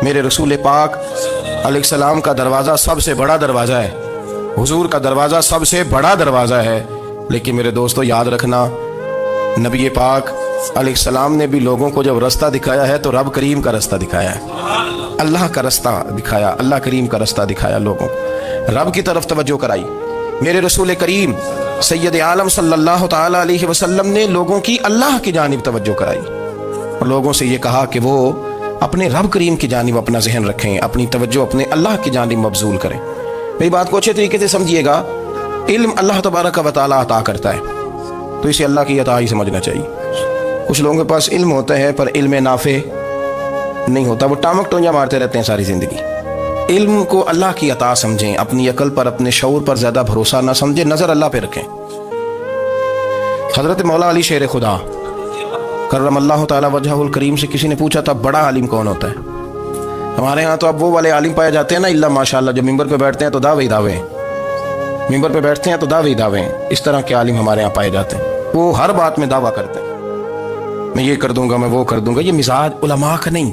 میرے رسول پاک علیہ السلام کا دروازہ سب سے بڑا دروازہ ہے، حضور کا دروازہ سب سے بڑا دروازہ ہے، لیکن میرے دوستو یاد رکھنا نبی پاک علیہ السلام نے بھی لوگوں کو جب رستہ دکھایا ہے تو رب کریم کا رستہ دکھایا ہے، اللہ کا رستہ دکھایا، اللہ کریم کا رستہ دکھایا، لوگوں رب کی طرف توجہ کرائی۔ میرے رسول کریم سید عالم صلی اللہ تعالی علیہ وسلم نے لوگوں کی اللہ کی جانب توجہ کرائی اور لوگوں سے یہ کہا کہ وہ اپنے رب کریم کی جانب اپنا ذہن رکھیں، اپنی توجہ اپنے اللہ کی جانب مبذول کریں۔ میری بات کو اچھے طریقے سے سمجھیے گا، علم اللہ تبارک و تعالیٰ عطا کرتا ہے تو اسے اللہ کی عطا ہی سمجھنا چاہیے۔ کچھ لوگوں کے پاس علم ہوتا ہے پر علم نافع نہیں ہوتا، وہ ٹامک ٹونجا مارتے رہتے ہیں ساری زندگی۔ علم کو اللہ کی عطا سمجھیں، اپنی عقل پر اپنے شعور پر زیادہ بھروسہ نہ سمجھیں، نظر اللہ پہ رکھیں۔ حضرت مولا علی شیر خدا کرم اللہ تعالیٰ وجہہ الکریم سے کسی نے پوچھا تھا بڑا عالم کون ہوتا ہے؟ ہمارے ہاں تو اب وہ والے عالم پائے جاتے ہیں نا، اللہ ماشاءاللہ، جو ممبر پہ بیٹھتے ہیں تو دعوے دعوے، ممبر پہ بیٹھتے ہیں تو دعوے دعوے، اس طرح کے عالم ہمارے ہاں پائے جاتے ہیں، وہ ہر بات میں دعویٰ کرتے ہیں، میں یہ کر دوں گا، میں وہ کر دوں گا۔ یہ مزاج علماء کا نہیں۔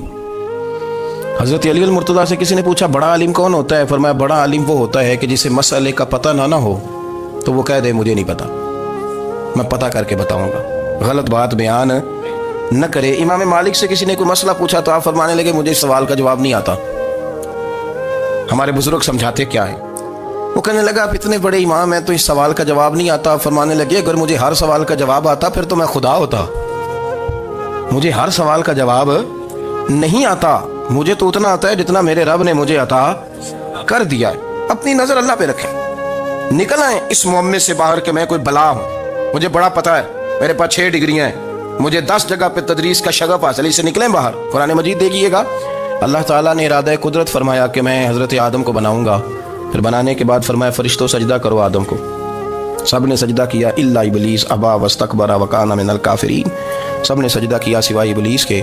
حضرت علی المرتضیٰ سے کسی نے پوچھا بڑا عالم کون ہوتا ہے؟ فرمایا بڑا عالم وہ ہوتا ہے کہ جسے مسئلے کا پتہ نہ ہو تو وہ کہہ دے مجھے نہیں پتا، میں پتہ کر کے بتاؤں گا، غلط بات بیان نہ کرے۔ امام مالک سے کسی نے کوئی مسئلہ پوچھا تو آپ فرمانے لگے مجھے اس سوال کا جواب نہیں آتا، ہمارے بزرگ سمجھاتے کیا ہے؟ وہ کہنے لگا آپ اتنے بڑے امام ہیں تو اس سوال کا جواب نہیں آتا۔ فرمانے لگے اگر مجھے ہر سوال کا جواب آتا پھر تو میں خدا ہوتا، مجھے ہر سوال کا جواب نہیں آتا، مجھے تو اتنا آتا ہے جتنا میرے رب نے مجھے عطا کر دیا ہے۔ اپنی نظر اللہ پہ رکھیں، نکل آئیں اس معمے سے باہر کہ میں کوئی بلا ہوں، مجھے بڑا پتا ہے، میرے پاس 6 ڈگریاں ہیں، مجھے 10 جگہ پہ تدریس کا شغف حاصل، اس سے نکلیں باہر۔ قرآن مجید دیکھیے گا، اللہ تعالیٰ نے ارادہ قدرت فرمایا کہ میں حضرت آدم کو بناؤں گا، پھر بنانے کے بعد فرمایا فرشتوں سجدہ کرو آدم کو، سب نے سجدہ کیا الا ابلیس ابا واستکبر وکان من الکافرین، سب نے سجدہ کیا سوائے ابلیس کے،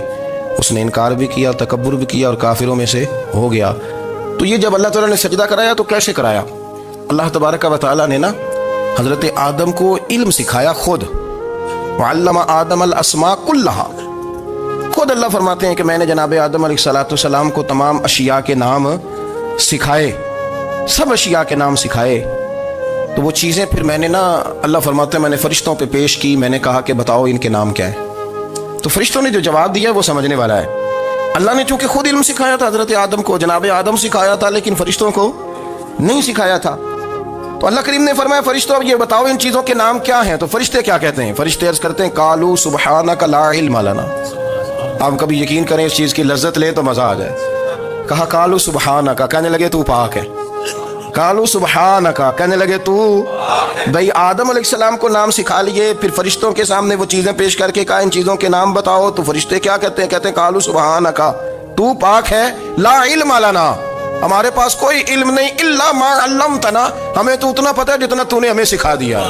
اس نے انکار بھی کیا، تکبر بھی کیا اور کافروں میں سے ہو گیا۔ تو یہ جب اللہ تعالیٰ نے سجدہ کرایا تو کیسے کرایا؟ اللہ تبارک و تعالیٰ نے نا حضرت آدم کو علم سکھایا خود، وعلم آدم الاسماء کلہا، خود اللہ فرماتے ہیں کہ میں نے جناب آدم علیہ السلام کو تمام اشیاء کے نام سکھائے، سب اشیاء کے نام سکھائے۔ تو وہ چیزیں پھر میں نے نا، اللہ فرماتے ہیں میں نے فرشتوں پہ پیش کی، میں نے کہا کہ بتاؤ ان کے نام کیا ہے، تو فرشتوں نے جو جواب دیا وہ سمجھنے والا ہے۔ اللہ نے چونکہ خود علم سکھایا تھا حضرت آدم کو، جناب آدم سکھایا تھا، لیکن فرشتوں کو نہیں سکھایا تھا۔ تو اللہ کریم نے فرمایا فرشتوں اب یہ بتاؤ ان چیزوں کے نام کیا ہیں؟ تو فرشتے کیا کہتے ہیں؟ فرشتے عرض کرتے ہیں قالوا سبحانک لا علم لنا۔ آپ کبھی یقین کریں اس چیز کی لذت لیں تو مزہ آ جائے۔ کہا قالوا سبحانک، کہنے لگے تو پاک ہے، قالوا سبحانک، کہنے لگے تو بھائی آدم علیہ السلام کو نام سکھا لیے، پھر فرشتوں کے سامنے وہ چیزیں پیش کر کے کہا ان چیزوں کے نام بتاؤ، تو فرشتے کیا کہتے ہیں؟ کہتے ہیں قالوا سبحانک، تو پاک ہے، لا علم لنا، ہمارے پاس کوئی علم نہیں، الا ما علمتنا، ہمیں تو اتنا پتہ ہے جتنا تو نے ہمیں سکھا دیا،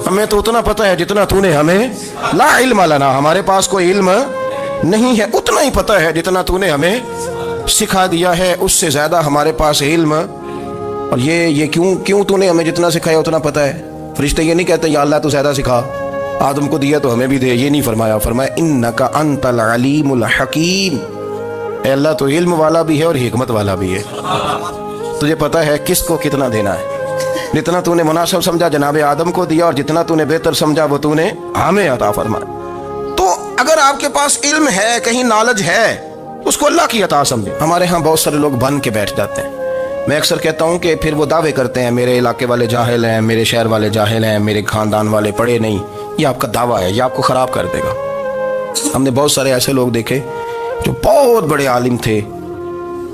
ہمیں تو اتنا پتہ ہے جتنا تو نے ہمیں، لا علم لنا، ہمارے پاس کوئی علم نہیں ہے، اتنا ہی پتہ ہے جتنا تو نے ہمیں سکھا دیا ہے، اس سے زیادہ ہمارے پاس علم، اور یہ کیوں تو نے ہمیں جتنا سکھایا اتنا پتہ ہے۔ فرشتے یہ نہیں کہتے یا اللہ تو زیادہ سکھا، آدم کو دیا تو ہمیں بھی دے، یہ نہیں فرمایا، فرمایا انک انت العلیم الحکیم، اے اللہ تو علم والا بھی ہے اور حکمت والا بھی ہے، تجھے پتہ ہے کس کو کتنا دینا ہے، جتنا تو نے مناسب سمجھا جناب آدم کو دیا، اور جتنا تو نے بہتر سمجھا وہ تو نے ہمیں عطا فرمایا۔ تو اگر آپ کے پاس علم ہے، کہیں نالج ہے، اس کو اللہ کی عطا سمجھیں۔ ہمارے ہاں بہت سارے لوگ بن کے بیٹھ جاتے ہیں، میں اکثر کہتا ہوں کہ پھر وہ دعوے کرتے ہیں میرے علاقے والے جاہل ہیں، میرے شہر والے جاہل ہیں، میرے خاندان والے پڑھے نہیں، یہ آپ کا دعویٰ ہے، یہ آپ کو خراب کر دے گا۔ ہم نے بہت سارے ایسے لوگ دیکھے جو بہت بڑے عالم تھے،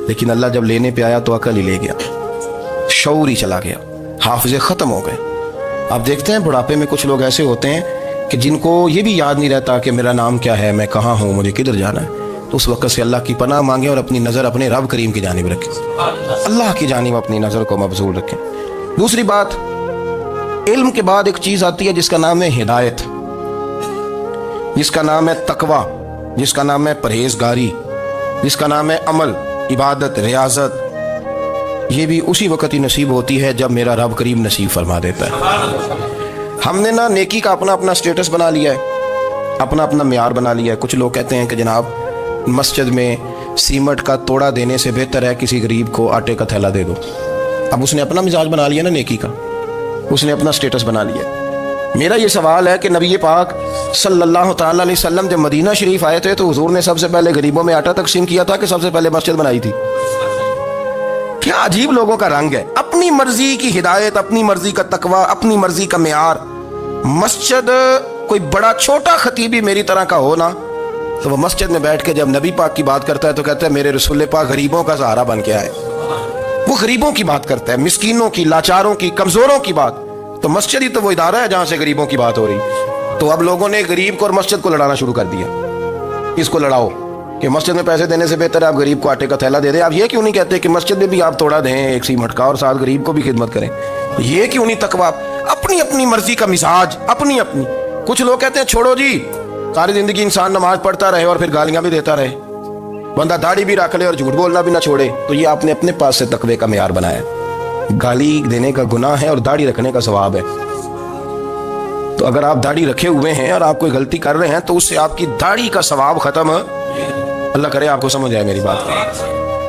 لیکن اللہ جب لینے پہ آیا تو عقل ہی لے گیا، شعور ہی چلا گیا، حافظے ختم ہو گئے۔ آپ دیکھتے ہیں بڑھاپے میں کچھ لوگ ایسے ہوتے ہیں کہ جن کو یہ بھی یاد نہیں رہتا کہ میرا نام کیا ہے، میں کہاں ہوں، مجھے کدھر جانا ہے۔ تو اس وقت سے اللہ کی پناہ مانگیں اور اپنی نظر اپنے رب کریم کی جانب رکھیں، اللہ کی جانب اپنی نظر کو مبذول رکھیں۔ دوسری بات، علم کے بعد ایک چیز آتی ہے جس کا نام ہے ہدایت، جس کا نام ہے تقوی، جس کا نام ہے پرہیزگاری، جس کا نام ہے عمل، عبادت، ریاضت۔ یہ بھی اسی وقت ہی نصیب ہوتی ہے جب میرا رب کریم نصیب فرما دیتا ہے۔ ہم نے نا نیکی کا اپنا اپنا سٹیٹس بنا لیا ہے، اپنا اپنا معیار بنا لیا ہے۔ کچھ لوگ کہتے ہیں کہ جناب مسجد میں सीमट का तोड़ा देने से बेहतर है किसी गरीब को आटे का थैला दे दो। अब उसने अपना मिजाज बना लिया ना नेकी का, उसने अपना स्टेटस बना लिया। मेरा ये सवाल है कि नबी पाक सल्लल्लाहु तआला अलैहि वसल्लम जब मदीना शरीफ आए थे तो हुजूर ने सबसे पहले गरीबों में आटा तकसीम किया था कि सबसे पहले मस्जिद बनाई थी? क्या अजीब लोगों का रंग है, अपनी मर्जी की हिदायत, अपनी मर्जी का तकवा, अपनी मर्जी का मेयार। मस्जिद कोई बड़ा छोटा खतीबी मेरी तरह का हो ना, तो वो मस्जिद में बैठ के जब नबी पाक की बात करता है तो कहता है मेरे रसूल पाक गरीबों का सहारा बन के आए। वो गरीबों की बात करता है, मिस्कीनों की, लाचारों की, कमजोरों की बात। तो मस्जिद ही तो वो इदारा है जहां से गरीबों की बात हो रही। तो अब लोगों ने गरीब को और मस्जिद को लड़ाना शुरू कर दिया। इसको लड़ाओ कि मस्जिद में पैसे देने से बेहतर है आप गरीब को आटे का थैला दे दें। आप ये क्यों नहीं कहते कि मस्जिद में भी आप तोड़ा दें एक सीमट का और साथ गरीब को भी खिदमत करें? ये क्यों नहीं तकवा? अपनी अपनी मर्जी का मिजाज, अपनी अपनी। कुछ लोग कहते हैं छोड़ो जी, सारी जिंदगी इंसान नमाज पढ़ता रहे और फिर गालियां भी देता रहे, बंदा दाढ़ी भी रख ले और झूठ बोलना भी ना छोड़े। तो ये आपने अपने पास से तकवे का मेयार बनाया। गाली देने का गुनाह है और दाढ़ी रखने का सवाब है। तो अगर आप दाढ़ी रखे हुए हैं और आप कोई गलती कर रहे हैं तो उससे आपकी दाढ़ी का सवाब खत्म। अल्लाह करे आपको समझ आए मेरी बात।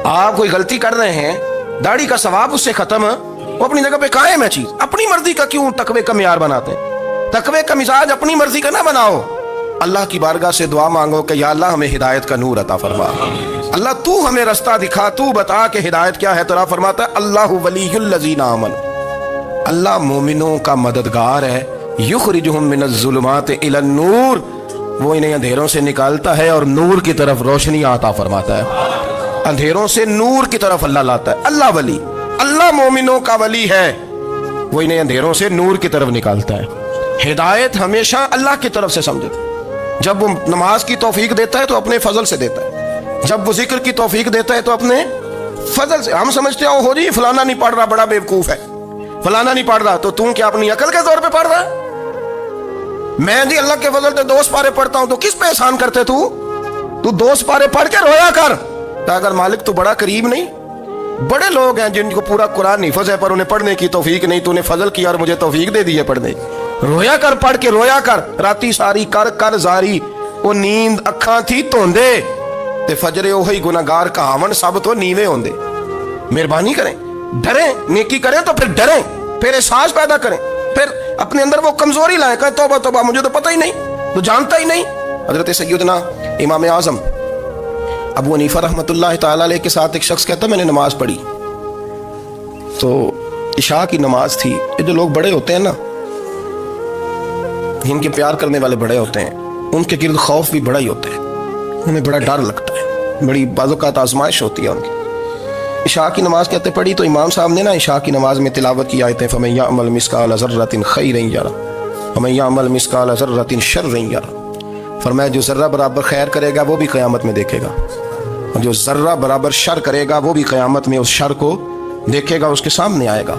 आप कोई गलती कर रहे हैं, दाढ़ी का सवाब उससे खत्म, वो अपनी जगह पे कायम है चीज। अपनी मर्जी का क्यों तकवे का मेयार बनाते हैं? तकवे का मिजाज अपनी मर्जी का ना बनाओ। अल्लाह की बारगाह से दुआ मांगो कि या अल्लाह हमें हिदायत का नूर अता फरमा। अल्लाह तू हमें रास्ता दिखा, तू बता कि हिदायत क्या है। तेरा फरमाता है अल्लाहु वलियुल लज़ीना आमनू, अल्लाह मोमिनों का मददगार है। युखरिजुहुम मिनज़्ज़ुलुमाति इलन नूर, वो इन्हें अंधेरों से निकालता है और नूर की तरफ रोशनी अता फरमाता है। अंधेरों से नूर की तरफ अल्लाह लाता है। अल्लाह वली, अल्लाह मोमिनों का वली है, वो इन्हें अंधेरों से नूर की तरफ निकालता है। हिदायत हमेशा अल्लाह की तरफ से समझे। जब वो नमाज की तौफीक देता है तो अपने फजल से देता है, जब वो जिक्र की तौफीक देता है तो अपने फजल से। हम समझते हो जी फलाना नहीं पढ़ रहा बड़ा बेवकूफ है, फलाना नहीं पढ़ रहा, तो तू क्या अपनी अकल के तौर पे पढ़ रहा है? मैं जी अल्लाह के फजल से 2 पारे पढ़ता हूं, तो किस पे एहसान करते तू 2 पारे पढ़ के रोया कर। अगर मालिक तो बड़ा करीब नहीं? बड़े लोग हैं जिनको पूरा कुरान हिफ्ज़ है पर उन्हें पढ़ने की तौफीक नहीं। तूने फजल किया और मुझे तौफीक दे दी है पढ़ने की। रोया कर, पढ़ के रोया कर। राती सारी कर कर जारी, वो नींद अखा थी धोंदे ते फजरे ओही गुनाहगार कहावन सब तो नीवे होंदे। मेहरबानी करें, डरें, नेकी करें तो फिर डरें, फिर एहसास पैदा करें, फिर अपने अंदर वो कमजोरी लाए, कहे तौबा तौबा मुझे तो पता ही नहीं, तो जानता ही नहीं। हजरत सैयदना इमाम आजम अबू हनीफा रहमतुल्लाह तआला अलैह के साथ एक शख्स कहता मैंने नमाज पढ़ी, तो इशा की नमाज थी। ये जो लोग बड़े होते हैं ना, इनके प्यार करने वाले बड़े होते हैं, उनके गिर्द खौफ भी बड़ा ही होता है, उन्हें बड़ा डर लगता है, बड़ी बाज़-ओ-क़ात आज़माइश होती है उनकी। इशा की नमाज कहते पढ़ी तो इमाम साहब ने ना इशा की नमाज में तिलावत की आयतें फमन यअमल मिस्काल ज़र्रतिन खैरन यरा वमन यअमल मिस्काल ज़र्रतिन शर्रन यरा। फरमाया जो ज़र्रा बराबर खैर करेगा वो भी क़यामत में देखेगा, और जो ज़र्रा बराबर शर करेगा वो भी क़यामत में उस शर को देखेगा, उसके सामने आएगा।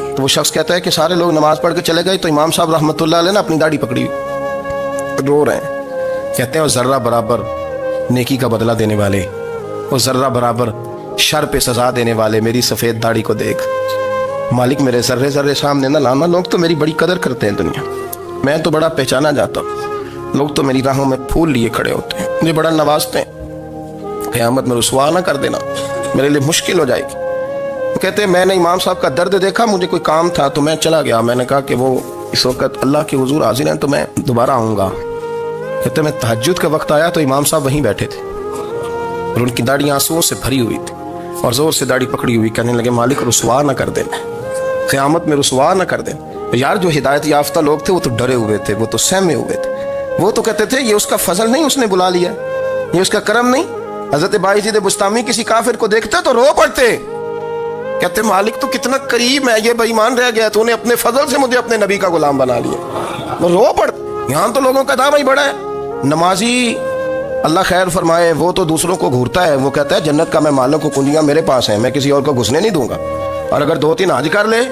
तो वो शख्स कहता है कि सारे लोग नमाज पढ़ के चले गए, तो इमाम साहब रहमतुल्लाह अलैह ने अपनी दाढ़ी पकड़ी, रो रहे हैं। कहते हैं वो ज़र्रा बराबर नेकी का बदला देने वाले, वो ज़र्रा बराबर शर पे सजा देने वाले मेरी सफ़ेद दाढ़ी को देख। मालिक मेरे ज़र्रे ज़र्रे सामने ना लाना। लोग तो मेरी बड़ी कदर करते हैं दुनिया, मैं तो बड़ा पहचाना जाता हूँ, लोग तो मेरी राहों में फूल लिए खड़े होते हैं, मुझे बड़ा नवाजते हैं। क़यामत में रुसवा ना कर देना, मेरे लिए मुश्किल हो जाएगी। वो कहते हैं मैंने इमाम साहब का दर्द देखा, मुझे कोई काम था तो मैं चला गया। मैंने कहा कि वो इस वक्त अल्लाह के हुजूर हाजिर हैं तो मैं दोबारा आऊँगा। कहते मैं तहज्जुद का वक्त आया तो इमाम साहब वहीं बैठे थे और उनकी दाढ़ी आंसुओं से भरी हुई थी और जोर से दाढ़ी पकड़ी हुई, कहने लगे मालिक रुसवा ना कर देना, क़यामत में रुसवा ना कर देना। यार जो हिदायत याफ्ता लोग थे वो तो डरे हुए थे, वो तो सहमे हुए थे, वो तो कहते थे ये उसका फजल नहीं, उसने बुला लिया, ये उसका करम नहीं। हजरत बायज़ीद बुस्तामी किसी काफिर को देखते तो रो पड़ते, कहते मालिक तो कितना करीब है, ये बेईमान रह गया, तूने अपने फजल से मुझे अपने नबी का गुलाम बना लिया, वो रो पड़ते। यहाँ तो लोगों का दावा ही बड़ा है। नमाजी अल्लाह खैर फरमाए, वो तो दूसरों को घूरता है, वो कहता है जन्नत का मैं मालिक को कुंजियां मेरे पास हैं, मैं किसी और को घुसने नहीं दूंगा। और अगर 2-3 हज कर ले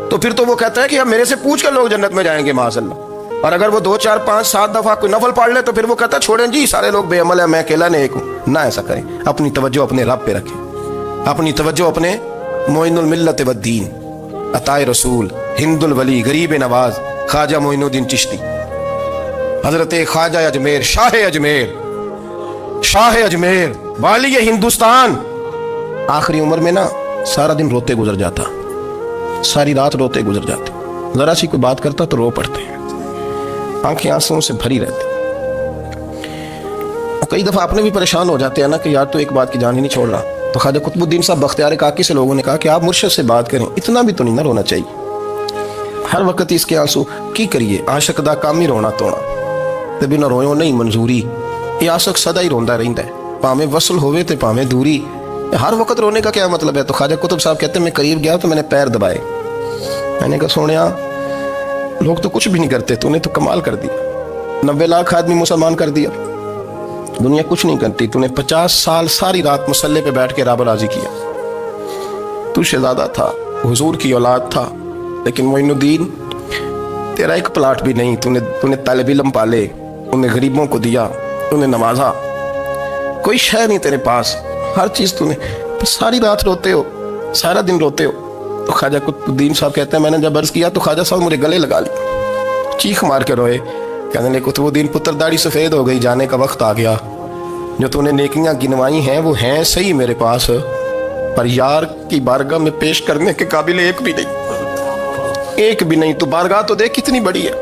तो फिर तो वो कहता है कि अब मेरे से पूछ कर लोग जन्नत में जाएंगे माशअल्लाह। और अगर वो 2, 4, 5, 7 दफा कोई नफल पढ़ ले तो फिर वो कहता है छोड़ें जी सारे लोग बेअमल है, मैं अकेला नेक हूँ। ना ऐसा करें, अपनी तवज्जो अपने रब पे रखें, अपनी तवज्जो अपने मोइनुल मिल्लत व दीन, अताए रसूल, हिंदुल वली, गरीब नवाज, ख्वाजा मोइनुद्दीन चिश्ती, हजरत ख्वाजा अजमेर, शाह अजमेर, शाह अजमेर, वाली हिंदुस्तान। आखिरी उम्र में ना सारा दिन रोते गुजर जाता, सारी रात रोते गुजर जाते, जरा सी कोई बात करता तो रो पड़ते हैं, आंखें आंसुओं से भरी रहती। कई दफा आपने भी परेशान हो जाते हैं ना कि यार तो एक बात की जान ही नहीं छोड़ रहा। तो ख्वाजा कुतुबुद्दीन साहब बख्तियार काकी से लोगों ने कहा कि आप मुर्शिद से बात करें, इतना भी तो नहीं ना रोना चाहिए। हर वक्त इसके आंसू की करिए, आशक दा काम ही रोना तोना, ते बिना रोयो नहीं मंजूरी। ये आशक सदा ही रोंदा रहिंदा है, भावें वसल होवे ते भावें दूरी। हर वक्त रोने का क्या मतलब है? तो ख्वाजा कुतुब साहब कहते हैं मैं करीब गया तो मैंने पैर दबाए, मैंने कहा सोनिया लोग तो कुछ भी नहीं करते, तूने तो कमाल कर दिया। 90 लाख आदमी मुसलमान कर दिया, दुनिया कुछ नहीं करती, तूने 50 साल सारी रात मुसल्ले पे बैठ के रब राजी किया। तू शहजादा था, हुजूर की औलाद था, लेकिन मोइनुद्दीन तेरा एक प्लाट भी नहीं, तूने तालिब इल्म पाले, उन्हें गरीबों को दिया, उन्हें नवाजा, कोई शय नहीं तेरे पास, हर चीज़ तूने, तो सारी रात रोते हो, सारा दिन रोते हो। तो ख्वाजा कुतुबुद्दीन साहब कहते हैं मैंने जब अर्ज़ किया तो ख्वाजा साहब मुझे गले लगा लिया, चीख मार के रोए, कहने लगे कुतुबुद्दीन पुत्र दाढ़ी सफ़ेद हो गई, जाने का वक्त आ गया, जो तूने नेकियां गिनवाई हैं वो हैं सही मेरे पास, पर यार की बारगाह में पेश करने के काबिल एक भी नहीं, एक भी नहीं। तो बारगाह तो देख कितनी बड़ी है,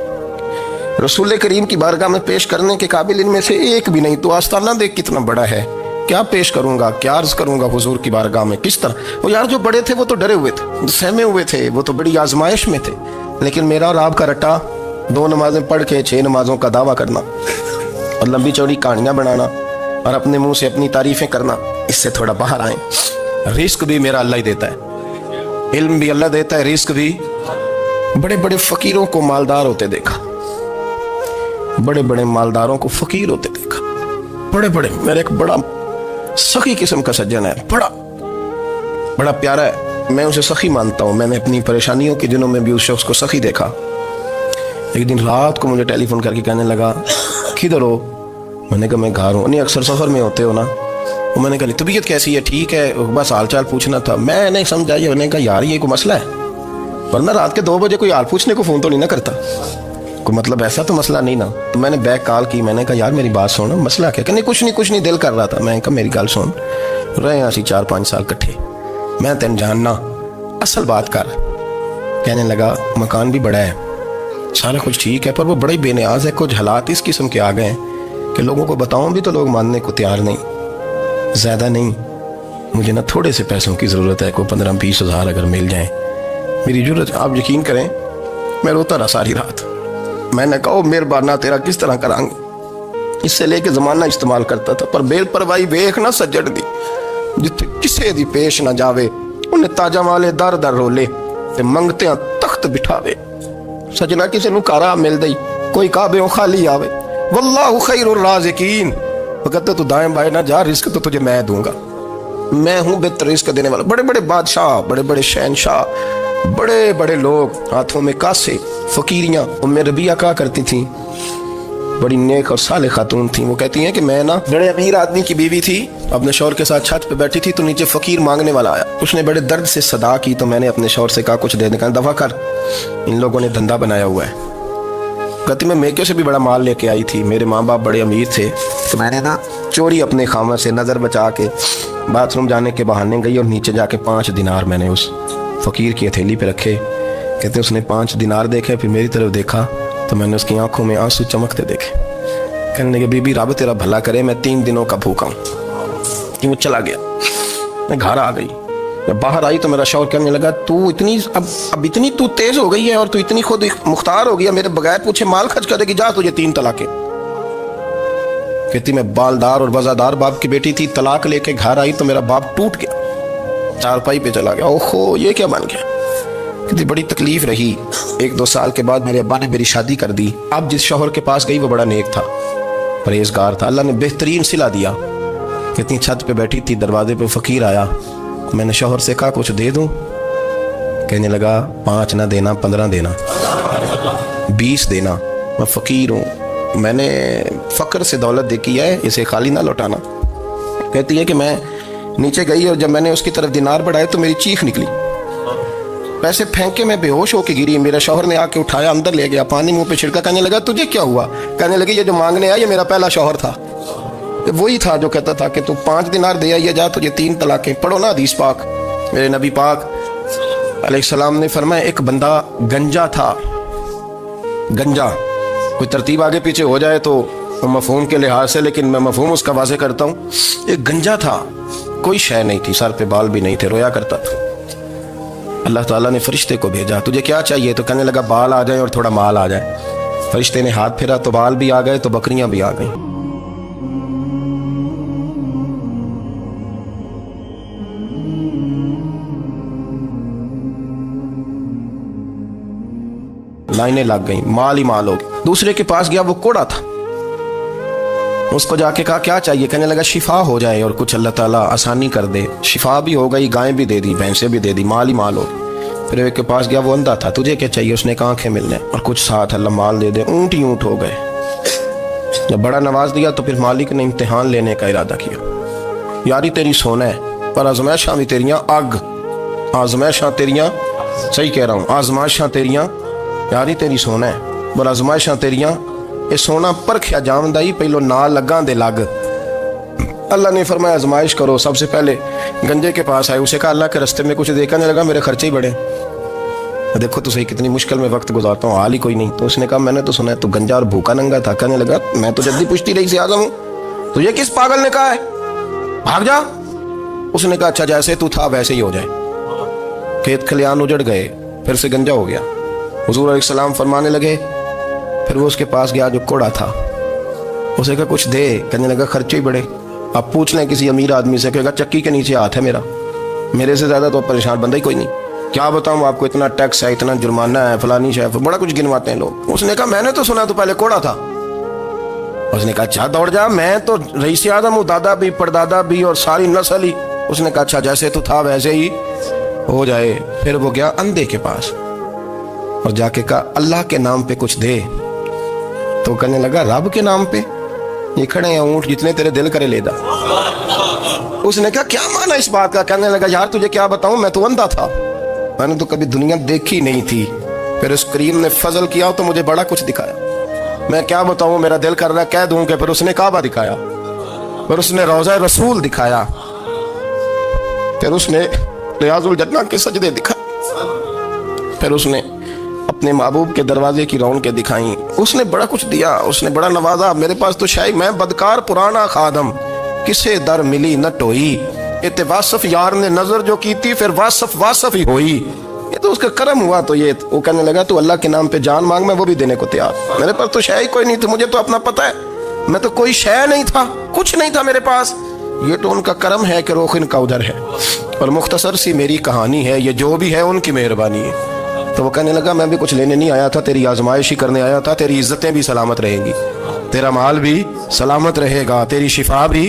रसूल करीम की बारगाह में पेश करने के काबिल इनमें से एक भी नहीं। तो आस्ताना देख कितना बड़ा है, क्या पेश करूंगा, क्या अर्ज करूंगा हुजूर की बारगाह में, किस तरह। वो यार जो बड़े थे वो तो डरे हुए थे, सहमे हुए थे, वो तो बड़ी आजमाइश में थे, लेकिन मेरा और आपका रट्टा 2 नमाजें पढ़ के 6 नमाजों का दावा करना और लंबी चौड़ी कहानियां बनाना और अपने मुंह से अपनी तारीफें करना, इससे थोड़ा बाहर आए। रिस्क भी मेरा अल्लाह ही देता है, इल्म भी अल्लाह देता है, रिस्क भी। बड़े बड़े फकीरों को मालदार होते देखा, बड़े बड़े मालदारों को फकीर होते देखा, बड़े बड़े। मेरे एक बड़ा सखी किस्म का सज्जन है, बड़ा प्यारा है, मैं उसे सखी मानता हूँ। मैंने अपनी परेशानियों के दिनों में भी उस शख्स को सखी देखा। एक दिन रात को मुझे टेलीफोन करके कहने लगा किधर हो? मैंने कहा मैं घर हूँ। नहीं अक्सर सफ़र में होते हो ना? वो मैंने कहा तबीयत कैसी है? ठीक है, बस हाल चाल पूछना था। मैं नहीं समझा, ये मैंने कहा यार ये कोई मसला है, वरना रात के 2 बजे कोई हाल पूछने को फ़ोन तो नहीं ना करता, कोई मतलब ऐसा तो मसला नहीं ना। तो मैंने बैक कॉल की, मैंने कहा यार मेरी बात सुनो, मसला क्या? कहने कुछ नहीं दिल कर रहा था। मैं कहा मेरी गल सुन, रहे असी 4-5 साल कट्ठे, मैं तेन जानना, असल बात कर। कहने लगा मकान भी बड़ा है, सारा कुछ ठीक है, पर वो बड़ा ही बेनियाज है, कुछ हालात इस किस्म के आ गए हैं कि लोगों को बताऊं भी तो लोग मानने को तैयार नहीं, ज़्यादा नहीं, मुझे ना थोड़े से पैसों की ज़रूरत है, कोई 15-20 हज़ार अगर मिल जाए मेरी ज़रूरत। आप यकीन करें मैं रोता रहा सारी रात। मैंने कहा मेहरबाना तेरा किस तरह करांगे, इससे लेके ज़माना इस्तेमाल करता था, पर बेल परवाही वेख ना सज्जड़ दी, जिथे किसे दी पेश ना जावे, उन्हें ताजा वाले दर दर रोले ते मंगते तख्त बिठावे। सजना किसी नूं कारा मिल दई, कोई काबे खाली आवे, वल्लाहु खैरुर राज़िकीन। कहते तू दाएं बाएं ना जा, रिस्क तो तुझे मैं दूंगा, मैं हूँ बेहतर रिस्क देने वाला। बड़े बड़े बादशाह, बड़े बड़े शहनशाह, बड़े बड़े लोग, हाथों में कासे, फकीरियाँ। उम्मे रबिया कहा करती थी, बड़ी नेक और साले खातून थी। वो कहती हैं कि मैं ना बड़े अमीर आदमी की बीवी थी, अपने शौहर के साथ छत पे बैठी थी, तो नीचे फकीर मांगने वाला आया, उसने बड़े दर्द से सदा की, तो मैंने अपने शौहर से कहा कुछ देने का, दफा कर, इन लोगों ने धंधा बनाया हुआ है। कहती मैं मेके से भी बड़ा माल लेके आई थी, मेरे माँ बाप बड़े अमीर थे, तो मैंने ना चोरी अपने खामा से नज़र बचा के बाथरूम जाने के बहाने गई और नीचे जाके 5 दिनार मैंने उस फ़कीर की हथेली पे रखे। कहते उसने 5 दिनार देखे, फिर मेरी तरफ देखा तो मैंने उसकी आंखों में आंसू चमकते देखे। कहने लगे बीबी रब तेरा भला करे, मैं 3 दिनों का भूखा हूँ। कि वो चला गया, मैं घर आ गई। जब बाहर आई तो मेरा शौहर कहने लगा तू इतनी अब इतनी तू तेज हो गई है और तू इतनी खुद मुख्तार हो गई है, मेरे बगैर पूछे माल खर्च करेगी, जा तुझे 3 तलाकें। कहती मैं बालदार और वज़ादार बाप की बेटी थी, तलाक लेके घर आई तो मेरा बाप टूट गया, चारपाई पे चला गया। ओहो ये क्या बन गया? कहती बड़ी तकलीफ रही। 1-2 साल के बाद मेरे अब्बा ने मेरी शादी कर दी। अब जिस शौहर के पास गई वो बड़ा नेक था, परहेजगार था, अल्लाह ने बेहतरीन सिला दिया। कितनी छत पे बैठी थी, दरवाजे पे फ़कीर आया, मैंने शौहर से कहा कुछ दे दूं? कहने लगा 5 ना देना, 15 देना, 20 देना, मैं फ़कीर हूँ, मैंने फ़क्र से दौलत देखी है, इसे खाली ना लौटाना। कहती है कि मैं नीचे गई और जब मैंने उसकी तरफ दिनार बढ़ाए तो मेरी चीख निकली, पैसे फेंक के मैं बेहोश होके गिरी। मेरे शौहर ने आके उठाया, अंदर ले गया, पानी मुंह पे छिड़का, कहने लगा तुझे क्या हुआ? कहने लगी ये जो मांगने आया ये मेरा पहला शौहर था, وہی تھا جو کہتا تھا کہ تو 5 دینار دے آئیے جا تجھے 3 طلاقیں. پڑھو نا حدیث پاک. میرے نبی پاک علیہ السلام نے فرمایا ایک بندہ گنجا تھا. گنجا کوئی ترتیب آگے پیچھے ہو جائے تو مفہوم کے لحاظ سے, لیکن میں مفہوم اس کا واضح کرتا ہوں. ایک گنجا تھا, کوئی شے نہیں تھی, سر پہ بال بھی نہیں تھے, رویا کرتا تھا. اللہ تعالیٰ نے فرشتے کو بھیجا, تجھے کیا چاہیے؟ تو کہنے لگا بال آ جائیں اور تھوڑا مال آ جائے. فرشتے نے ہاتھ پھیرا تو بال بھی آ گئے تو بکریاں بھی آ گئیں. لائنیں لگ گئیں, مال ہی مال ہو گیا. دوسرے کے پاس گیا, وہ کوڑا تھا. اس کو جا کے کہا کیا چاہیے؟ کہنے لگا شفا ہو جائے اور کچھ اللہ تعالیٰ آسانی کر دے. شفا بھی ہو گئی, گائیں بھی دے دی, بھینسیں بھی دے دی, مال ہی مال ہو. پھر ایک کے پاس گیا, وہ اندھا تھا. تجھے کیا چاہیے؟ اس نے کہا آنکھیں ملنے اور کچھ ساتھ اللہ مال دے دے. اونٹ ہی اونٹ ہو گئے. جب بڑا نواز دیا تو پھر مالک نے امتحان لینے کا ارادہ کیا. یاری تیری سونا ہے پر آزمائشاں بھی تیریاں اگ. آزمائشاں تیریاں, صحیح کہہ رہا ہوں, آزمائشاں تیریاں, یاری تیری سونا ہے پر آزمائشاں تیریاں. یہ سونا پرکھیا جاوندہ ہی پہلو نہ لگاں دے لگ. اللہ نے فرمایا آزمائش کرو. سب سے پہلے گنجے کے پاس آئے, اسے کہا اللہ کے رستے میں کچھ دیکھنے لگا, میرے خرچے ہی بڑے. دیکھو تو صحیح کتنی مشکل میں وقت گزارتا ہوں, حال ہی کوئی نہیں. تو اس نے کہا میں نے تو سنا ہے تو گنجا اور بھوکا ننگا تھا. کہنے لگا میں تو جلدی پشتی رہی سے اعظم ہوں, تو یہ کس پاگل نے کہا ہے بھاگ جا. اس نے کہا اچھا جیسے تو تھا ویسے ہی ہو جائے. کھیت کھلیان اجڑ گئے, پھر سے گنجا ہو گیا. حضور علیہ السلام فرمانے لگے. پھر وہ اس کے پاس گیا جو کوڑا تھا, اسے کہا کچھ دے. کہنے لگا خرچے ہی بڑے. آپ پوچھ لیں کسی امیر آدمی سے, کہے گا چکی کے نیچے ہاتھ ہے میرا, میرے سے زیادہ تو پریشان بندہ ہی کوئی نہیں. کیا بتاؤں آپ کو, اتنا ٹیکس ہے, اتنا جرمانہ ہے, فلانی شے, بڑا کچھ گنواتے ہیں لوگ. اس نے کہا میں نے تو سنا تو پہلے کوڑا تھا. اس نے کہا اچھا دوڑ جا, میں تو رئیس اعظم ہوں, دادا بھی پردادا بھی اور ساری نسل ہی. اس نے کہا اچھا جیسے تو تھا ویسے ہی ہو جائے. پھر وہ گیا اندھے کے پاس اور جا کے کہا اللہ کے نام پہ کچھ دے. تو کہنے لگا رب کے نام پہ؟ یہ کھڑے ہیں اونٹ, جتنے تیرے دل کرے لے دا. اس نے کہا کیا معنی اس بات کا؟ کہنے لگا یار تجھے کیا بتاؤں, میں تو اندھا تھا, میں نے تو کبھی دنیا دیکھی نہیں تھی. پھر اس کریم نے فضل کیا تو مجھے بڑا کچھ دکھایا. میں کیا بتاؤں, میرا دل کر رہا ہے کہہ دوں کہ پھر اس نے کعبہ دکھایا, پھر اس نے روضہ رسول دکھایا, پھر اس نے ریاض الجنہ کے سجدے دکھائے, پھر اس نے اپنے محبوب کے دروازے کی رونقیں دکھائیں. اس نے بڑا کچھ دیا, اس نے بڑا نوازا. میرے پاس تو شاید میں بدکار پرانا خادم, کسے در ملی نہ ٹوئی. ات واصف یار نے نظر جو کی تھی پھر واصف ہی ہوئی. یہ تو اس کا کرم ہوا. تو یہ وہ کہنے لگا تو اللہ کے نام پہ جان مانگ, میں وہ بھی دینے کو تیار. میرے پاس تو شے ہی کوئی نہیں تھی, مجھے تو اپنا پتہ ہے, میں تو کوئی شے نہیں تھا, کچھ نہیں تھا میرے پاس. یہ تو ان کا کرم ہے کہ روخ ان کا ادھر ہے, اور مختصر سی میری کہانی ہے, یہ جو بھی ہے ان کی مہربانی ہے. تو وہ کہنے لگا میں بھی کچھ لینے نہیں آیا تھا, تیری آزمائش ہی کرنے آیا تھا. تیری عزتیں بھی سلامت رہیں گی, تیرا مال بھی سلامت رہے گا, تیری شفا بھی.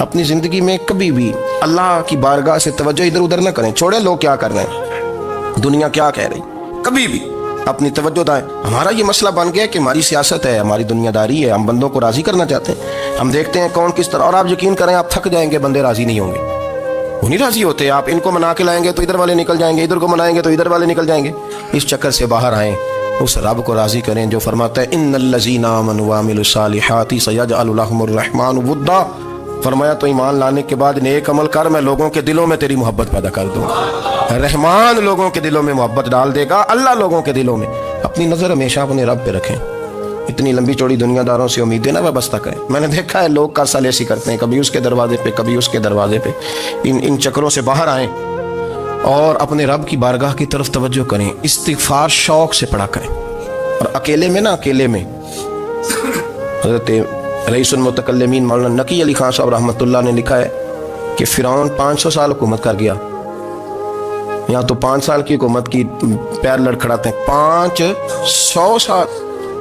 اپنی زندگی میں کبھی بھی اللہ کی بارگاہ سے توجہ ادھر ادھر نہ کریں. چھوڑیں لوگ کیا کر رہے ہیں, دنیا کیا کہہ رہی, کبھی بھی اپنی توجہ دائیں. ہمارا یہ مسئلہ بن گیا کہ ہماری سیاست ہے, ہماری دنیا داری ہے, ہم بندوں کو راضی کرنا چاہتے ہیں. ہم دیکھتے ہیں کون کس طرح, اور آپ یقین کریں آپ تھک جائیں گے, بندے راضی نہیں ہوں گے, وہ نہیں راضی ہوتے. آپ ان کو منا کے لائیں گے تو ادھر والے نکل جائیں گے, ادھر کو منائیں گے تو ادھر والے نکل جائیں گے. اس چکر سے باہر آئیں, اس رب کو راضی کریں جو فرماتا ہے ان الذین آمنوا وعملوا الصالحات سیجعل لهم الرحمن ودا. فرمایا تو ایمان لانے کے بعد نیک عمل کر, میں لوگوں کے دلوں میں تیری محبت پیدا کر دوں گا. رحمان لوگوں کے دلوں میں محبت ڈال دے گا, اللہ لوگوں کے دلوں میں. اپنی نظر ہمیشہ اپنے رب پہ رکھیں. اتنی لمبی چوڑی دنیا داروں سے امیدیں نہ وابستہ کریں. میں نے دیکھا ہے لوگ کا سال ایسی کرتے ہیں, کبھی اس کے دروازے پہ کبھی اس کے دروازے پہ. ان چکروں سے باہر آئیں اور اپنے رب کی بارگاہ کی طرف توجہ کریں. استغفار شوق سے پڑھا کریں, اور اکیلے میں نا, اکیلے میں. حضرت رئیس المتکلمین مولانا نقی علی خان صاحب رحمۃ اللہ نے لکھا ہے کہ فرعون 500 سال حکومت کر گیا. یہاں تو 5 سال کی حکومت کی پیر لڑکھڑاتے ہیں, 500 سال.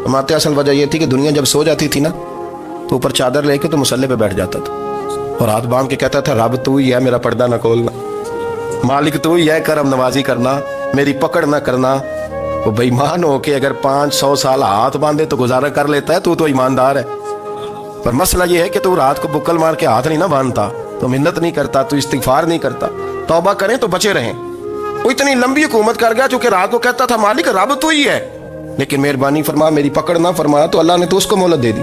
ہمارے اصل وجہ یہ تھی کہ دنیا جب سو جاتی تھی نا تو اوپر چادر لے کے تو مسلح پہ بیٹھ جاتا تھا اور ہاتھ باندھ کے کہتا تھا رب تو ہی ہے, میرا پردہ نہ کھولنا, مالک تو ہی ہے, کرم نوازی کرنا, میری پکڑ نہ کرنا. وہ بے ایمان ہو کے اگر 500 سال ہاتھ باندھے تو گزارا کر لیتا ہے, تو ایماندار ہے. پر مسئلہ یہ ہے کہ تو رات کو بکل مار کے ہاتھ نہیں نہ باندھتا, تو منت نہیں کرتا, تو استغفار نہیں کرتا. توبہ کریں تو بچے رہیں. وہ اتنی لمبی حکومت کر گیا چونکہ رات کو کہتا تھا مالک رب تو ہی ہے, لیکن مہربانی فرما, میری پکڑ نہ فرمایا, تو اللہ نے تو اس کو مہلت دے دی.